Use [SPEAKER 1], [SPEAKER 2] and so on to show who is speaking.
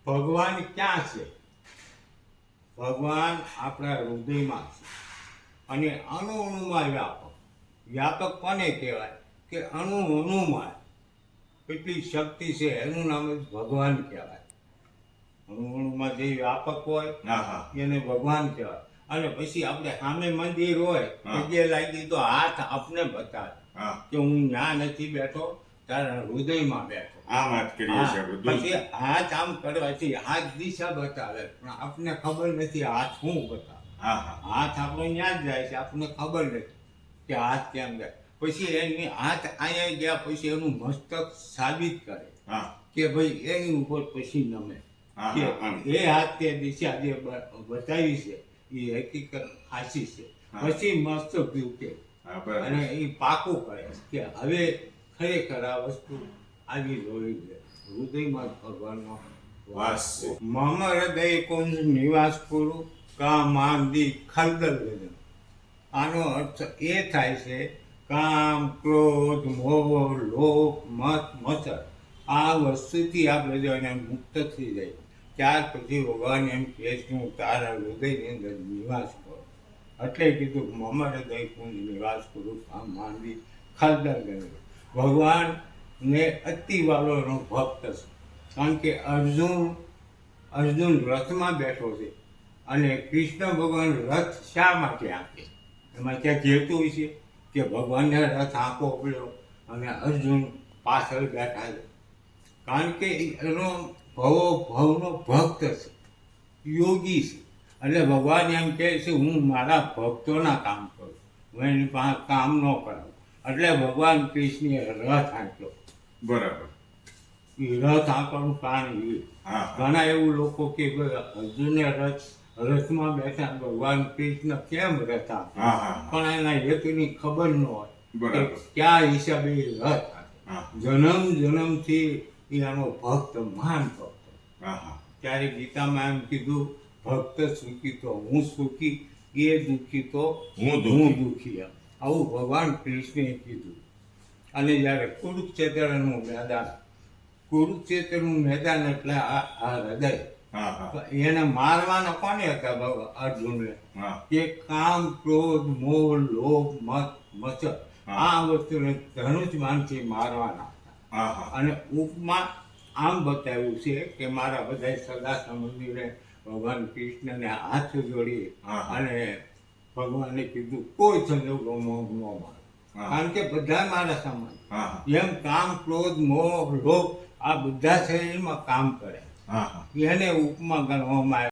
[SPEAKER 1] ભગવાન ક્યાં છે? ભગવાન આપણા હૃદયમાં છે અને અણુ અણુમાં વ્યાપક. વ્યાપક કોને કહેવાય? કે અણુ અણુમાં કેટલી શક્તિ છે એનું નામ જ ભગવાન કહેવાય. અણુ અણુમાં જે વ્યાપક હોય એને ભગવાન કહેવાય. અને પછી આપણે સામે મંદિર હોય પગે લાગી તો હાથ આપને બતાવે કે હું ત્યાં નથી બેઠો, તારા હૃદયમાં બેઠો.
[SPEAKER 2] આમ વાત કરીએ છીએ આપણે.
[SPEAKER 1] પછી હાથ આમ કરવાથી હાથ દિશા બતાવે પણ આપણને ખબર નથી હાથ શું બતાવે. હાથ આપણો ત્યાં જ જાય છે, આપણને ખબર નથી કે હાથ કેમ જાય. પછી એની હાથ અહીંયા ગયા પછી એનું મસ્તક સાબિત કરે કે ભાઈ એની ઉપર પછી નમે કે એ હાથ તે દિશા જે બતાવી છે એ હકીકત સાચી છે. પછી મસ્તક દુખે અને એ પાકું કરે કે હવે ખરેખર આ વસ્તુ આવી જોઈ છે. હૃદયમાં ભગવાનનો વાસ છે. મમ હૃદય કુંજ નિવાસ કરું કા માંદી ખલદલ ગજન. આનો અર્થ એ થાય છે કામ, ક્રોધ, મોહ, લોભ, મત, મત્સર આ વસ્તુથી આપણે જો એને મુક્ત થઈ જાય ત્યાર પછી ભગવાન એમ કહે છે હું તારા હૃદયની અંદર નિવાસ કરું. એટલે કીધું મમ હૃદય કુંજ નિવાસ કરું કામ માંદી ખલદલ ગજન. ભગવાનને અતિવાલોનો ભક્ત છે. કારણ કે અર્જુન રથમાં બેઠો છે અને કૃષ્ણ ભગવાન રથ શા માટે આપે? એમાં ક્યાં કહેતું હોય છે કે ભગવાનને રથ આંકો પડ્યો અને અર્જુન પાછળ બેઠા છે? કારણ કે એનો ભવનો ભક્ત છે, યોગી છે. એટલે ભગવાન એમ કહે છે હું મારા ભક્તોના કામ કરું, હું એની પાસે કામ ન કરાવું. એટલે ભગવાન કૃષ્ણે રથ આંક્યો.
[SPEAKER 2] બરાબર.
[SPEAKER 1] એ રથ આંકવાનું કારણ એ ઘણા એવું લોકો કે અર્જુને રથમાં બેઠા ભગવાન કૃષ્ણ કેમ રથ આંકે? પણ એના હેતુની ખબર ન હોય કે કયા હિસાબે રથ આંકે. જન્મથી એનો ભક્ત મહાન ભક્ત. ત્યારે ગીતામાં એમ કીધું ભક્ત સુખી તો હું સુખી, એ દુઃખી તો હું દુઃખી. આવું ભગવાન કૃષ્ણે કીધું. અને જ્યારે કુરુક્ષેત્રનું મેદાન એટલે આ હૃદય. એને મારવાના કોને હતા અર્જુનને? કે કામ, ક્રોધ, મોહ, લોભ, મત, મત્સર આ વસ્તુને ધનુષબાણથી મારવાના હતા. અને ઉપમા આમ બતાવ્યું છે કે મારા બધા સદા સમજીને ભગવાન કૃષ્ણને હાથ જોડી અને ભગવાને કીધું કોઈ સંજોગોમાં ન મારો, કારણ કે બધા મારા સમાન. જેમ કામ, ક્રોધ, મોહ, લોભ આ બધા શરીરમાં કામ કરે એને ઉપમા ગણવામાં આવે.